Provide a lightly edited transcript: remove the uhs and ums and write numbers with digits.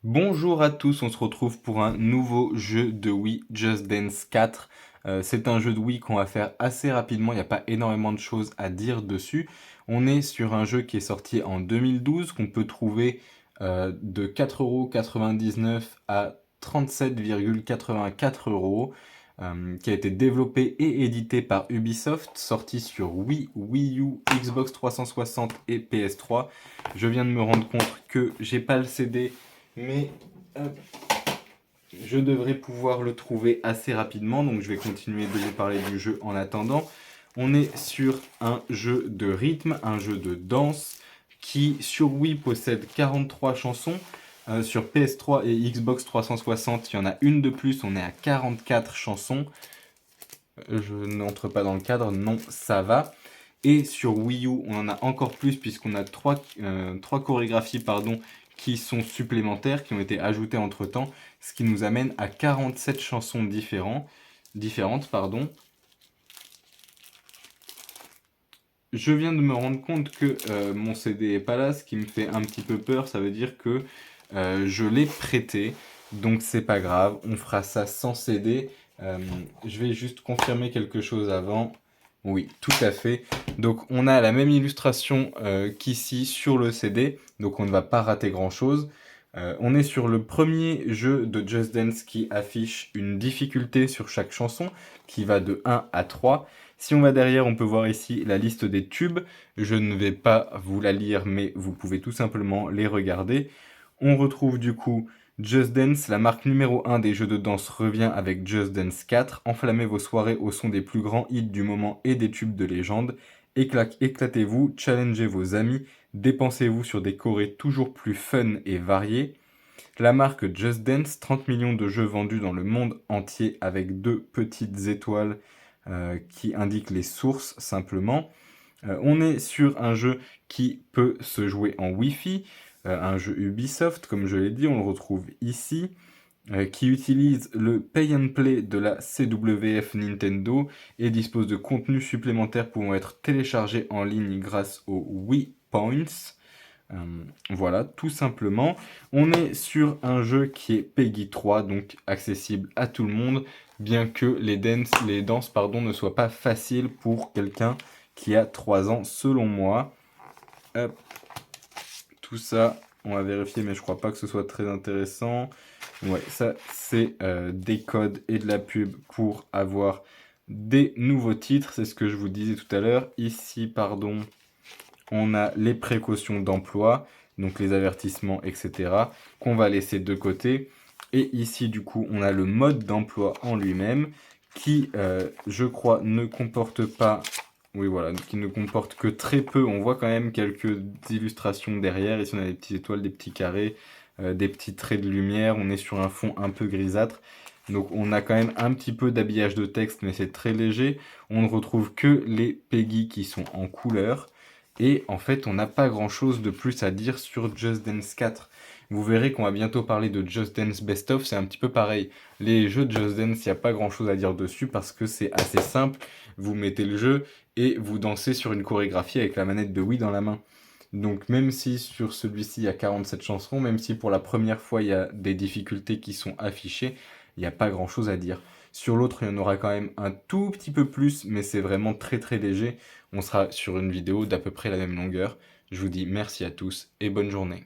Bonjour à tous, on se retrouve pour un nouveau jeu de Wii, Just Dance 4. C'est un jeu de Wii qu'on va faire assez rapidement, il n'y a pas énormément de choses à dire dessus. On est sur un jeu qui est sorti en 2012, qu'on peut trouver de 4,99 € à 37,84 €, qui a été développé et édité par Ubisoft, sorti sur Wii, Wii U, Xbox 360 et PS3. Je viens de me rendre compte que j'ai pas le CD, mais hop, je devrais pouvoir le trouver assez rapidement, donc je vais continuer de vous parler du jeu en attendant. On est sur un jeu de rythme, un jeu de danse, qui sur Wii possède 43 chansons. Sur PS3 et Xbox 360, il y en a une de plus, on est à 44 chansons. Je n'entre pas dans le cadre, non, ça va. Et sur Wii U, on en a encore plus puisqu'on a trois chorégraphies qui sont supplémentaires, qui ont été ajoutées entre-temps, ce qui nous amène à 47 chansons différentes. Je viens de me rendre compte que mon CD est pas là, ce qui me fait un petit peu peur, ça veut dire que je l'ai prêté, donc c'est pas grave, on fera ça sans CD. Je vais juste confirmer quelque chose avant. Oui, tout à fait. Donc on a la même illustration qu'ici sur le CD, donc on ne va pas rater grand-chose. On est sur le premier jeu de Just Dance qui affiche une difficulté sur chaque chanson, qui va de 1 à 3. Si on va derrière, on peut voir ici la liste des tubes. Je ne vais pas vous la lire, mais vous pouvez tout simplement les regarder. On retrouve du coup Just Dance, la marque numéro 1 des jeux de danse revient avec Just Dance 4. Enflammez vos soirées au son des plus grands hits du moment et des tubes de légende. Éclatez-vous, challengez vos amis, dépensez-vous sur des chorés toujours plus fun et variés. La marque Just Dance, 30 millions de jeux vendus dans le monde entier avec deux petites étoiles qui indiquent les sources simplement. On est sur un jeu qui peut se jouer en Wi-Fi, un jeu Ubisoft, comme je l'ai dit, on le retrouve ici, qui utilise le Pay and Play de la CWF Nintendo et dispose de contenus supplémentaires pouvant être téléchargés en ligne grâce aux Wii Points. Euh, voilà, tout simplement. On est sur un jeu qui est PEGI 3, donc accessible à tout le monde, bien que les danses ne soient pas faciles pour quelqu'un qui a 3 ans, selon moi. Hop, tout ça, on va vérifier, mais je crois pas que ce soit très intéressant. Ouais, ça, c'est des codes et de la pub pour avoir des nouveaux titres, c'est ce que je vous disais tout à l'heure. Ici, on a les précautions d'emploi, donc les avertissements, etc., qu'on va laisser de côté. Et ici, du coup, on a le mode d'emploi en lui-même, qui, je crois, ne comporte pas... Oui, voilà, qui ne comporte que très peu. On voit quand même quelques illustrations derrière. Ici, on a des petites étoiles, des petits carrés, des petits traits de lumière. On est sur un fond un peu grisâtre. Donc on a quand même un petit peu d'habillage de texte, mais c'est très léger. On ne retrouve que les PEGI qui sont en couleur. Et en fait, on n'a pas grand-chose de plus à dire sur Just Dance 4. Vous verrez qu'on va bientôt parler de Just Dance Best Of, c'est un petit peu pareil. Les jeux de Just Dance, il n'y a pas grand-chose à dire dessus parce que c'est assez simple. Vous mettez le jeu et vous dansez sur une chorégraphie avec la manette de Wii dans la main. Donc même si sur celui-ci il y a 47 chansons, même si pour la première fois il y a des difficultés qui sont affichées, il n'y a pas grand-chose à dire. Sur l'autre, il y en aura quand même un tout petit peu plus, mais c'est vraiment très très léger. On sera sur une vidéo d'à peu près la même longueur. Je vous dis merci à tous et bonne journée.